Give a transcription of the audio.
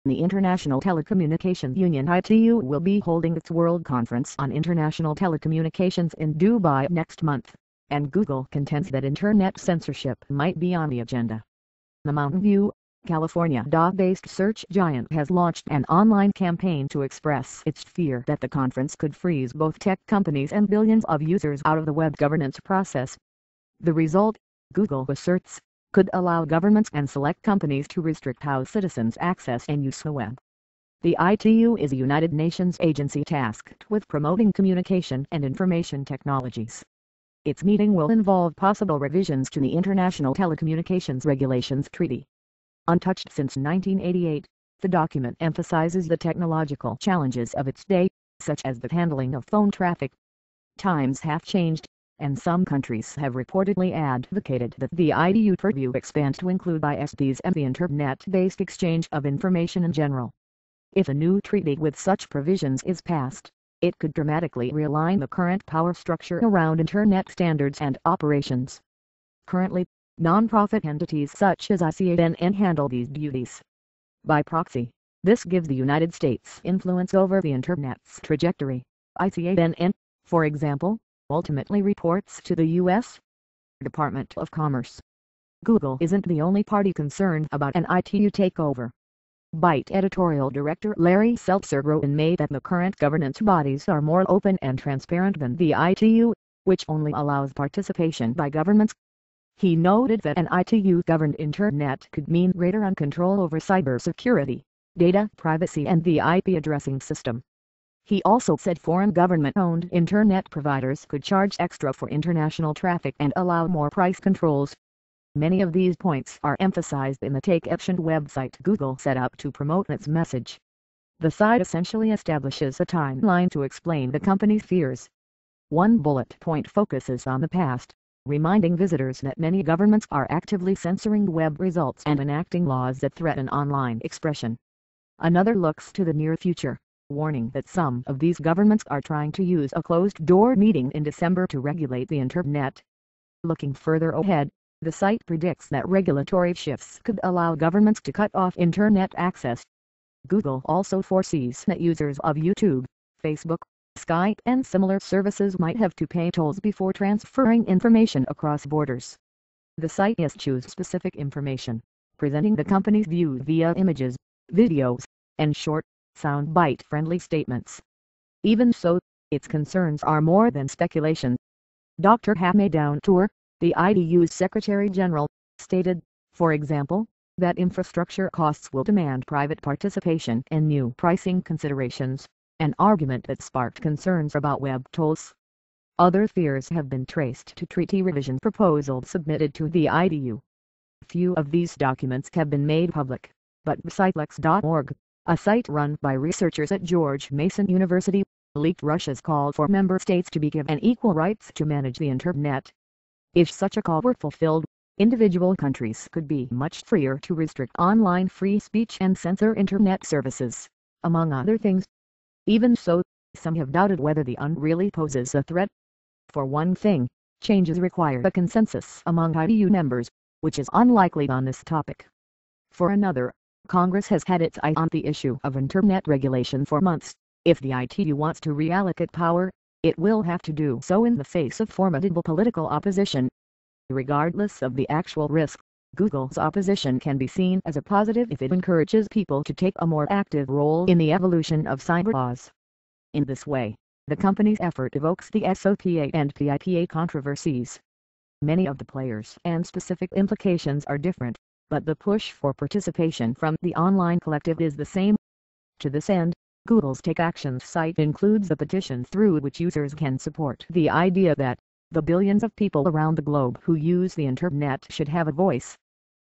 The International Telecommunications Union (ITU) will be holding its World Conference on International Telecommunications in Dubai next month, and Google contends that internet censorship might be on the agenda. The Mountain View, California-based search giant has launched an online campaign to express its fear that the conference could freeze both tech companies and billions of users out of the web governance process. The result, Google asserts, could allow governments and select companies to restrict how citizens access and use the web. The ITU is a United Nations agency tasked with promoting communication and information technologies. Its meeting will involve possible revisions to the International Telecommunications Regulations Treaty. Untouched since 1988, the document emphasizes the technological challenges of its day, such as the handling of phone traffic. Times have changed, and some countries have reportedly advocated that the ITU purview expand to include ISPs and the internet-based exchange of information in general. If a new treaty with such provisions is passed, it could dramatically realign the current power structure around internet standards and operations. Currently, non-profit entities such as ICANN handle these duties. By proxy, this gives the United States influence over the Internet's trajectory. ICANN, for example, ultimately reports to the U.S. Department of Commerce. Google isn't the only party concerned about an ITU takeover. Byte editorial director Larry Seltzer wrote in May that the current governance bodies are more open and transparent than the ITU, which only allows participation by governments. He noted that an ITU-governed internet could mean greater control over cybersecurity, data privacy and the IP addressing system. He also said foreign government-owned internet providers could charge extra for international traffic and allow more price controls. Many of these points are emphasized in the Take Action website Google set up to promote its message. The site essentially establishes a timeline to explain the company's fears. One bullet point focuses on the past, reminding visitors that many governments are actively censoring web results and enacting laws that threaten online expression. Another looks to the near future, warning that some of these governments are trying to use a closed-door meeting in December to regulate the internet. Looking further ahead, the site predicts that regulatory shifts could allow governments to cut off internet access. Google also foresees that users of YouTube, Facebook, Skype and similar services might have to pay tolls before transferring information across borders. The site eschews specific information, presenting the company's view via images, videos, and short, soundbite-friendly statements. Even so, its concerns are more than speculation. Dr. Hamid Tour, the ITU's Secretary General, stated, for example, that infrastructure costs will demand private participation and new pricing considerations, an argument that sparked concerns about web tolls. Other fears have been traced to treaty revision proposals submitted to the ITU. Few of these documents have been made public, but Siteleaks.org, a site run by researchers at George Mason University, leaked Russia's call for member states to be given equal rights to manage the internet. If such a call were fulfilled, individual countries could be much freer to restrict online free speech and censor internet services, among other things. Even so, some have doubted whether the UN really poses a threat. For one thing, changes require a consensus among ITU members, which is unlikely on this topic. For another, Congress has had its eye on the issue of internet regulation for months. If the ITU wants to reallocate power, it will have to do so in the face of formidable political opposition. Regardless of the actual risk, Google's opposition can be seen as a positive if it encourages people to take a more active role in the evolution of cyber laws. In this way, the company's effort evokes the SOPA and PIPA controversies. Many of the players and specific implications are different, but the push for participation from the online collective is the same. To this end, Google's Take Action site includes a petition through which users can support the idea that the billions of people around the globe who use the internet should have a voice.